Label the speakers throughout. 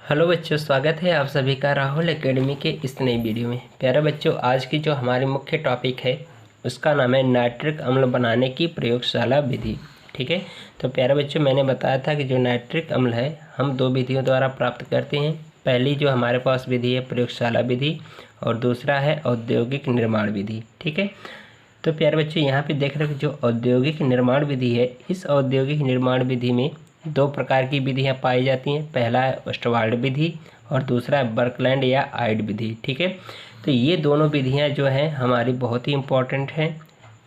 Speaker 1: Hello बच्चों, स्वागत है आप सभी का राहुल एकेडमी के इस नई वीडियो में। प्यारे बच्चों, आज की जो हमारी मुख्य टॉपिक है उसका नाम है नाइट्रिक अम्ल बनाने की प्रयोगशाला विधि। ठीक है, तो प्यारे बच्चों, मैंने बताया था कि जो नाइट्रिक अम्ल है हम दो विधियों द्वारा प्राप्त करते हैं। पहली जो हमारे पास विधि है प्रयोगशाला विधि और दूसरा है औद्योगिक निर्माण विधि। ठीक है, तो प्यारे बच्चों यहाँ पे देख रहे हो कि जो औद्योगिक निर्माण विधि है, इस औद्योगिक निर्माण विधि में दो प्रकार की विधियाँ पाई जाती हैं। पहला है ओस्टवाल्ड विधि और दूसरा है बर्कलैंड या आइड विधि। ठीक है, तो ये दोनों विधियाँ जो हैं हमारी बहुत ही इम्पोर्टेंट हैं।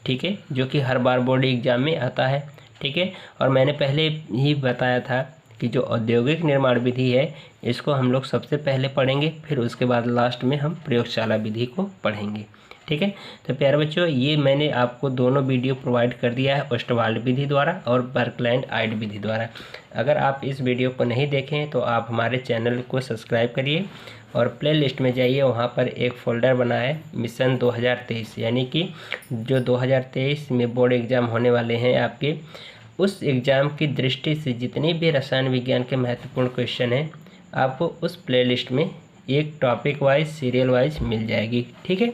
Speaker 1: ठीक है, जो कि हर बार बोर्ड एग्जाम में आता है। ठीक है, और मैंने पहले ही बताया था कि जो औद्योगिक निर्माण विधि है इसको हम लोग सबसे पहले पढ़ेंगे, फिर उसके बाद लास्ट में हम प्रयोगशाला विधि को पढ़ेंगे। ठीक है, तो प्यारे बच्चों, ये मैंने आपको दोनों वीडियो प्रोवाइड कर दिया है, ओस्टवाल्ड विधि द्वारा और बर्कलैंड आइड विधि द्वारा। अगर आप इस वीडियो को नहीं देखें तो आप हमारे चैनल को सब्सक्राइब करिए और प्ले लिस्ट में जाइए। वहाँ पर एक फ़ोल्डर बना है मिशन 2023, यानी कि जो 2023 में बोर्ड एग्ज़ाम होने वाले हैं आपके, उस एग्ज़ाम की दृष्टि से जितने भी रसायन विज्ञान के महत्वपूर्ण क्वेश्चन हैं आपको उस प्ले लिस्ट में एक टॉपिक वाइज सीरियल वाइज मिल जाएगी। ठीक है,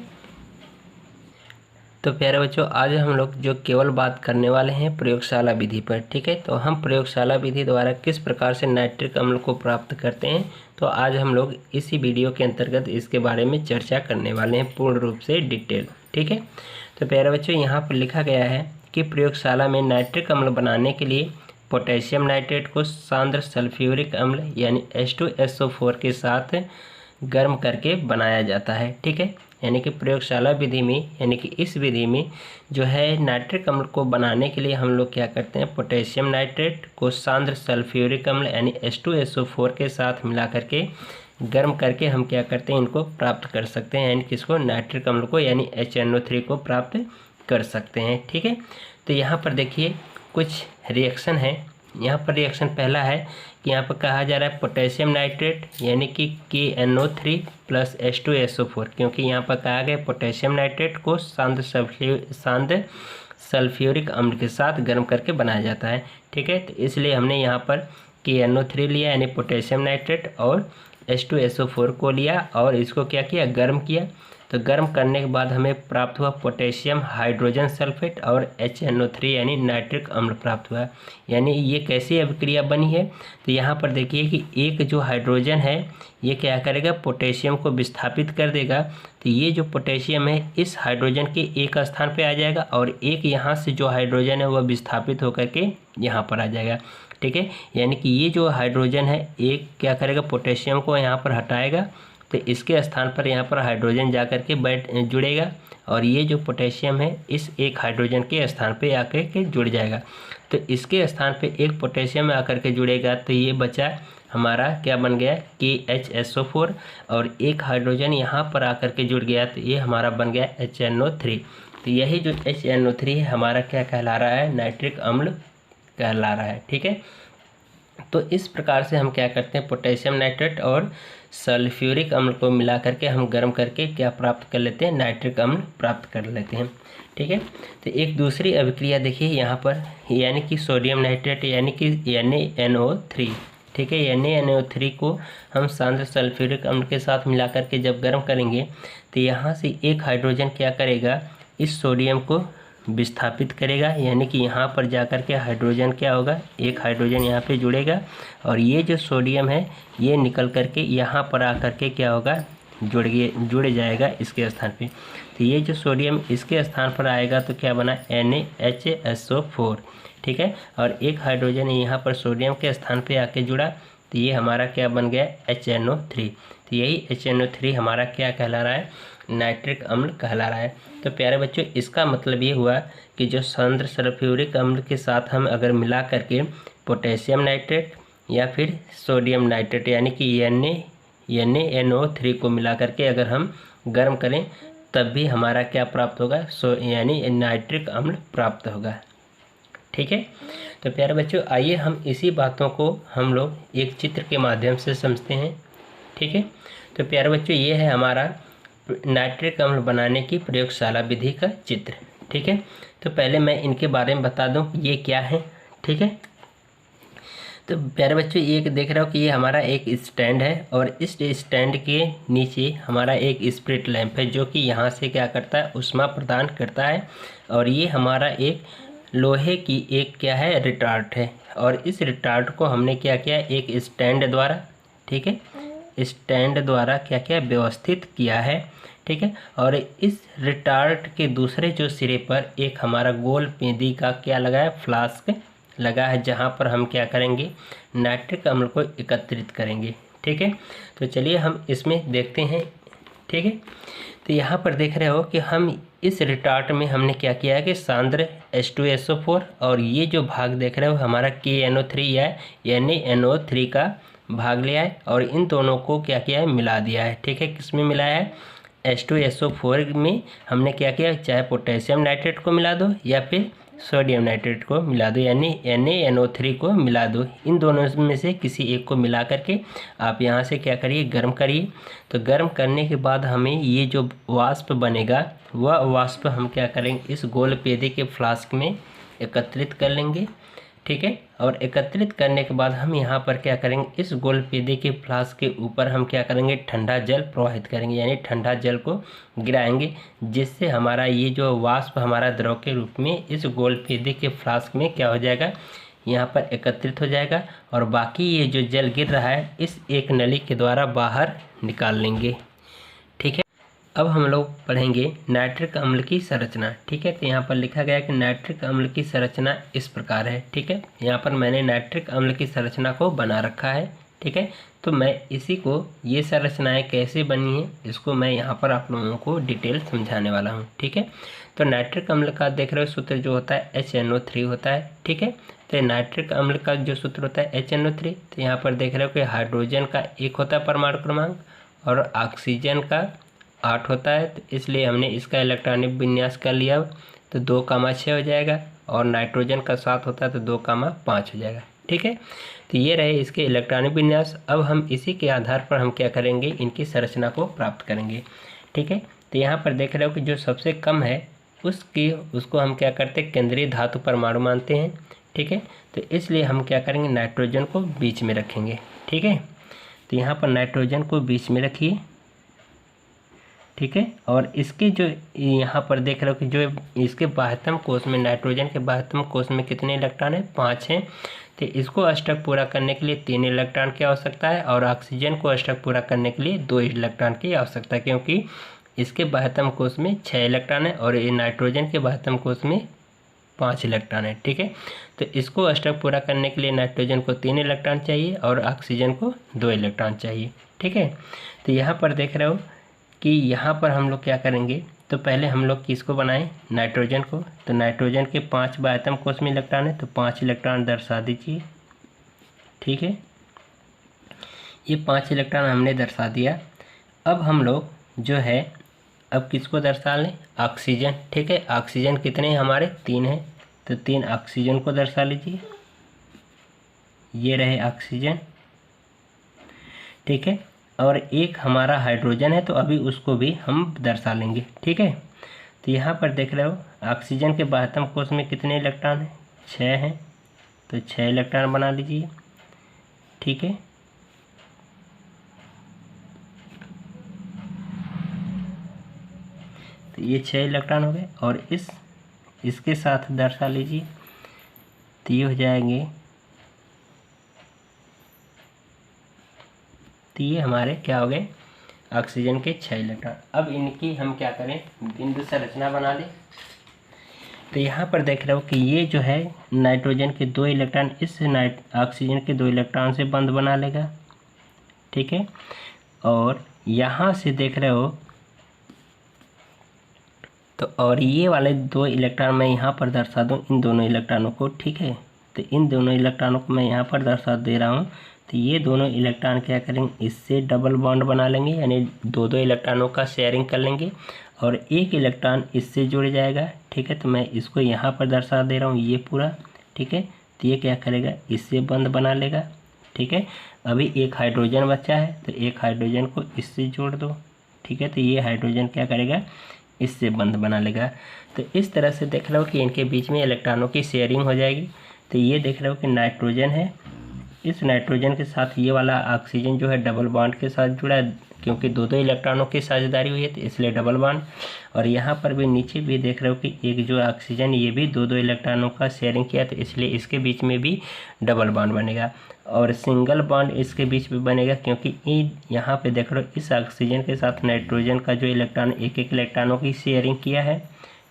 Speaker 1: तो प्यारे बच्चों, आज हम लोग जो केवल बात करने वाले हैं प्रयोगशाला विधि पर। ठीक है, तो हम प्रयोगशाला विधि द्वारा किस प्रकार से नाइट्रिक अम्ल को प्राप्त करते हैं, तो आज हम लोग इसी वीडियो के अंतर्गत इसके बारे में चर्चा करने वाले हैं पूर्ण रूप से डिटेल। ठीक है, तो प्यारे बच्चों, यहाँ पर लिखा गया है कि प्रयोगशाला में नाइट्रिक अम्ल बनाने के लिए पोटेशियम नाइट्रेट को सांद्र सल्फ्यूरिक अम्ल यानी H2SO4 के साथ गर्म करके बनाया जाता है। ठीक है, यानी कि प्रयोगशाला विधि में, यानी कि इस विधि में जो है नाइट्रिक अम्ल को बनाने के लिए हम लोग क्या करते हैं, पोटेशियम नाइट्रेट को सांद्र सल्फ्यूरिक अम्ल यानी H2SO4 के साथ मिला करके गर्म करके हम क्या करते हैं, इनको प्राप्त कर सकते हैं, यानी कि इसको नाइट्रिक अम्ल को यानी HNO3 को प्राप्त कर सकते हैं। ठीक है, तो यहाँ पर देखिए कुछ रिएक्शन है। यहाँ पर रिएक्शन पहला है कि यहाँ पर कहा जा रहा है पोटेशियम नाइट्रेट यानी कि KNO3 प्लस H2SO4, क्योंकि यहाँ पर कहा गया पोटेशियम नाइट्रेट को सांद्र सल्फ्यूरिक अम्ल के साथ गर्म करके बनाया जाता है। ठीक है, तो इसलिए हमने यहाँ पर KNO3 लिया यानी पोटेशियम नाइट्रेट और H2SO4 को लिया और इसको क्या किया, गर्म किया। तो गर्म करने के बाद हमें प्राप्त हुआ पोटेशियम हाइड्रोजन सल्फेट और HNO3 यानी नाइट्रिक अम्ल प्राप्त हुआ। यानी ये कैसी अभिक्रिया बनी है, तो यहाँ पर देखिए कि एक जो हाइड्रोजन है ये क्या करेगा, पोटेशियम को विस्थापित कर देगा। तो ये जो पोटेशियम है इस हाइड्रोजन के एक स्थान पे आ जाएगा और एक यहाँ से जो हाइड्रोजन है वह विस्थापित होकर के यहाँ पर आ जाएगा। ठीक है, यानी कि ये जो हाइड्रोजन है एक क्या करेगा, पोटेशियम को यहाँ पर हटाएगा, तो इसके स्थान पर यहाँ पर हाइड्रोजन जा कर के जुड़ेगा और ये जो पोटेशियम है इस एक हाइड्रोजन के स्थान पे आकर के जुड़ जाएगा। तो इसके स्थान पे एक पोटेशियम आकर के जुड़ेगा, तो ये बचा हमारा क्या बन गया, KHSO4 और एक हाइड्रोजन यहाँ पर आकर के जुड़ गया, तो ये हमारा बन गया HNO3। तो यही जो HNO3 है हमारा क्या कहला रहा है, नाइट्रिक अम्ल कहला रहा है। ठीक है, तो इस प्रकार से हम क्या करते हैं, पोटेशियम नाइट्रेट और सल्फ्यूरिक अम्ल को मिला करके हम गर्म करके क्या प्राप्त कर लेते हैं, नाइट्रिक अम्ल प्राप्त कर लेते हैं। ठीक है, तो एक दूसरी अभिक्रिया देखिए यहाँ पर, यानी कि सोडियम नाइट्रेट यानी कि NaNO3। ठीक है, NaNO3 को हम सांद्र सल्फ्यूरिक अम्ल के साथ मिला करके जब गर्म करेंगे तो यहाँ से एक हाइड्रोजन क्या करेगा, इस सोडियम को विस्थापित करेगा, यानी कि यहाँ पर जाकर के हाइड्रोजन क्या होगा, एक हाइड्रोजन यहाँ पे जुड़ेगा और ये जो सोडियम है ये निकल करके यहाँ पर आकर के क्या होगा, जुड़ जाएगा इसके स्थान पे। तो ये जो सोडियम इसके स्थान पर आएगा तो क्या बना, NaHSO4। ठीक है, और एक हाइड्रोजन यहाँ पर सोडियम के स्थान पे आके जुड़ा, तो ये हमारा क्या बन गया, HNO3। तो यही HNO3 हमारा क्या कहला रहा है, नाइट्रिक अम्ल कहला रहा है। तो प्यारे बच्चों, इसका मतलब ये हुआ कि जो सांद्र सल्फ्यूरिक अम्ल के साथ हम अगर मिला करके पोटेशियम नाइट्रेट या फिर सोडियम नाइट्रेट यानी कि NaNO3 को मिला करके अगर हम गर्म करें तब भी हमारा क्या प्राप्त होगा, यानी नाइट्रिक अम्ल प्राप्त होगा। ठीक है, तो प्यारे बच्चों, आइए हम इसी बातों को हम लोग एक चित्र के माध्यम से समझते हैं। ठीक है, तो प्यारे बच्चों, ये है हमारा नाइट्रिक अम्ल बनाने की प्रयोगशाला विधि का चित्र। ठीक है, तो पहले मैं इनके बारे में बता दूं ये क्या है। ठीक है, तो प्यारे बच्चों ये देख रहे हो कि ये हमारा एक स्टैंड है और इस स्टैंड के नीचे हमारा एक स्प्रिट लैंप है जो कि यहाँ से क्या करता है, ऊष्मा प्रदान करता है। और ये हमारा एक लोहे की एक क्या है, रिटार्ट है। और इस रिटार्ट को हमने क्या किया, एक स्टैंड द्वारा, ठीक है, स्टैंड द्वारा क्या किया, व्यवस्थित किया है, ठीक है। और इस रिटार्ट के दूसरे जो सिरे पर एक हमारा गोल पेंदी का क्या लगा है, फ्लास्क लगा है, जहाँ पर हम क्या करेंगे, नाइट्रिक अम्ल को एकत्रित करेंगे, ठीक है। तो चलिए हम इसमें देखते हैं, ठीक है। तो यहाँ पर देख रहे हो कि हम इस रिटार्ट में हमने क्या किया है कि सांद्र H2SO4 और ये जो भाग देख रहे हो हमारा KNO3 है, यानी NO3 का भाग लिया है और इन दोनों को क्या किया है, मिला दिया है, ठीक है। किस में मिलाया है, H2SO4 में हमने क्या किया, चाहे पोटेशियम नाइट्रेट को मिला दो या फिर सोडियम नाइट्रेट को मिला दो, यानी NaNO3 को मिला दो। इन दोनों में से किसी एक को मिला करके आप यहाँ से क्या करिए, गर्म करिए। तो गर्म करने के बाद हमें ये जो वाष्प बनेगा वह वाष्प हम क्या करेंगे, इस गोल पेदे के फ्लास्क में एकत्रित कर लेंगे, ठीक है। और एकत्रित करने के बाद हम यहाँ पर क्या करेंगे, इस गोल पेदे के फ्लास्क के ऊपर हम क्या करेंगे, ठंडा जल प्रवाहित करेंगे, यानी ठंडा जल को गिराएंगे, जिससे हमारा ये जो वाष्प हमारा द्रव के रूप में इस गोल पेदे के फ्लास्क में क्या हो जाएगा, यहाँ पर एकत्रित हो जाएगा। और बाकी ये जो जल गिर रहा है इस एक नली के द्वारा बाहर निकाल लेंगे, ठीक है। अब हम लोग पढ़ेंगे नाइट्रिक अम्ल की संरचना, ठीक है। तो यहाँ पर लिखा गया कि नाइट्रिक अम्ल की संरचना इस प्रकार है, ठीक है। यहाँ पर मैंने नाइट्रिक अम्ल की संरचना को बना रखा है, ठीक है। तो मैं इसी को, ये संरचनाएं कैसे बनी है इसको मैं यहाँ पर आप लोगों को डिटेल समझाने वाला हूँ, ठीक है। तो नाइट्रिक अम्ल का देख रहे हो सूत्र जो होता है HNO3 होता है, ठीक है। तो नाइट्रिक अम्ल का जो सूत्र होता है HNO3, तो यहाँ पर देख रहे हो कि हाइड्रोजन का 1 होता है परमाणु क्रमांक और ऑक्सीजन का 8 होता है। तो इसलिए हमने इसका इलेक्ट्रॉनिक विन्यास कर लिया, तो 2,6 हो जाएगा। और नाइट्रोजन का 7 होता है तो 2,5 हो जाएगा, ठीक है। तो ये रहे इसके इलेक्ट्रॉनिक विन्यास। अब हम इसी के आधार पर हम क्या करेंगे, इनकी संरचना को प्राप्त करेंगे, ठीक है। तो यहाँ पर देख रहे हो कि जो सबसे कम है उसको हम क्या करते हैं, केंद्रीय धातु परमाणु मानते हैं, ठीक है। तो इसलिए हम क्या करेंगे, नाइट्रोजन को बीच में रखेंगे, ठीक है। तो यहाँ पर नाइट्रोजन को बीच में रखिए, ठीक है। और इसके जो यहाँ पर देख रहे हो कि जो इसके बाह्यतम कोश में, नाइट्रोजन के बाह्यतम कोश में कितने इलेक्ट्रॉन है, 5 हैं। तो इसको अष्टक पूरा करने के लिए 3 इलेक्ट्रॉन की आवश्यकता है और ऑक्सीजन को अष्टक पूरा करने के लिए 2 इलेक्ट्रॉन की आवश्यकता है, क्योंकि इसके बाह्यतम कोश में 6 इलेक्ट्रॉन है और ये नाइट्रोजन के बाह्यतम कोश में 5 इलेक्ट्रॉन है, ठीक है। तो इसको अष्टक पूरा करने के लिए नाइट्रोजन को 3 इलेक्ट्रॉन चाहिए और ऑक्सीजन को 2 इलेक्ट्रॉन चाहिए, ठीक है। तो यहाँ पर देख रहे हो कि यहाँ पर हम लोग क्या करेंगे, तो पहले हम लोग किसको बनाएं, नाइट्रोजन को। तो नाइट्रोजन के 5 बाह्यतम कोश में इलेक्ट्रॉन है तो 5 इलेक्ट्रॉन दर्शा दीजिए, ठीक है। ये 5 इलेक्ट्रॉन हमने दर्शा दिया। अब हम लोग जो है अब किसको दर्शा लें, ऑक्सीजन, ठीक है। ऑक्सीजन कितने हैं हमारे, 3 हैं, तो 3 ऑक्सीजन को दर्शा लीजिए, ये रहे ऑक्सीजन, ठीक है। और एक हमारा हाइड्रोजन है तो अभी उसको भी हम दर्शा लेंगे, ठीक है। तो यहाँ पर देख रहे हो ऑक्सीजन के बाह्यतम कोश में कितने इलेक्ट्रॉन हैं, 6 हैं, तो 6 इलेक्ट्रॉन बना लीजिए, ठीक है। तो ये 6 इलेक्ट्रॉन हो गए और इसके साथ दर्शा लीजिए, तो ये हो जाएंगे, तो ये हमारे क्या हो गए, ऑक्सीजन के 6 इलेक्ट्रॉन। अब इनकी हम क्या करें, बिंदु संरचना बना लें। तो यहाँ पर देख रहे हो कि ये जो है नाइट्रोजन के 2 इलेक्ट्रॉन इस ऑक्सीजन के 2 इलेक्ट्रॉन से बंध बना लेगा, ठीक है। और यहाँ से देख रहे हो तो और ये वाले 2 इलेक्ट्रॉन मैं यहाँ पर दर्शा दूँ, इन दोनों इलेक्ट्रॉनों को, ठीक है। तो इन दोनों इलेक्ट्रॉनों को मैं यहाँ पर दर्शा दे रहा हूँ। तो ये दोनों इलेक्ट्रॉन क्या करेंगे, इससे डबल बॉन्ड बना लेंगे, यानी 2 इलेक्ट्रॉनों का शेयरिंग कर लेंगे और एक इलेक्ट्रॉन इससे जुड़ जाएगा, ठीक है। तो मैं इसको यहाँ पर दर्शा दे रहा हूँ ये पूरा, ठीक है। तो ये क्या करेगा, इससे बंध बना लेगा, ठीक है। अभी एक हाइड्रोजन बचा है तो एक हाइड्रोजन को इससे जोड़ दो, ठीक है। तो ये हाइड्रोजन क्या करेगा, इससे बंध बना लेगा। तो इस तरह से देख रहे हो कि इनके बीच में इलेक्ट्रॉनों की शेयरिंग हो जाएगी। तो ये देख रहे हो कि नाइट्रोजन है इस नाइट्रोजन के साथ ये वाला ऑक्सीजन जो है डबल बॉन्ड के साथ जुड़ा है, क्योंकि दो दो इलेक्ट्रॉनों की साझेदारी हुई है तो इसलिए डबल बॉन्ड। और यहाँ पर भी नीचे भी देख रहे हो कि एक जो ऑक्सीजन ये भी दो दो इलेक्ट्रॉनों का शेयरिंग किया तो इसलिए इसके बीच में भी डबल बॉन्ड बनेगा। और सिंगल बॉन्ड इसके बीच में बनेगा क्योंकि यहाँ पे देख रहे हो इस ऑक्सीजन के साथ नाइट्रोजन का जो इलेक्ट्रॉन एक एक इलेक्ट्रॉनों की शेयरिंग किया है,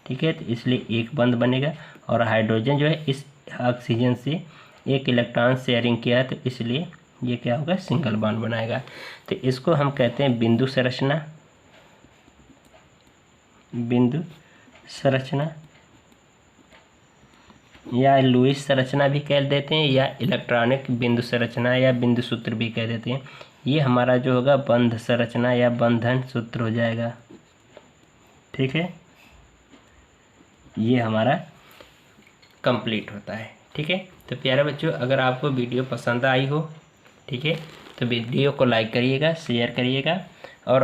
Speaker 1: ठीक है, तो इसलिए एक बंद बनेगा। और हाइड्रोजन जो है इस ऑक्सीजन से एक इलेक्ट्रॉन शेयरिंग किया है तो इसलिए ये क्या होगा, सिंगल बॉन्ड बनाएगा। तो इसको हम कहते हैं बिंदु संरचना, बिंदु संरचना या लुईस संरचना भी कह देते हैं, या इलेक्ट्रॉनिक बिंदु संरचना या बिंदु सूत्र भी कह देते हैं। ये हमारा जो होगा बंध संरचना या बंधन सूत्र हो जाएगा, ठीक है, ये हमारा कंप्लीट होता है। ठीक है, तो प्यारे बच्चों, अगर आपको वीडियो पसंद आई हो, ठीक है, तो वीडियो को लाइक करिएगा, शेयर करिएगा।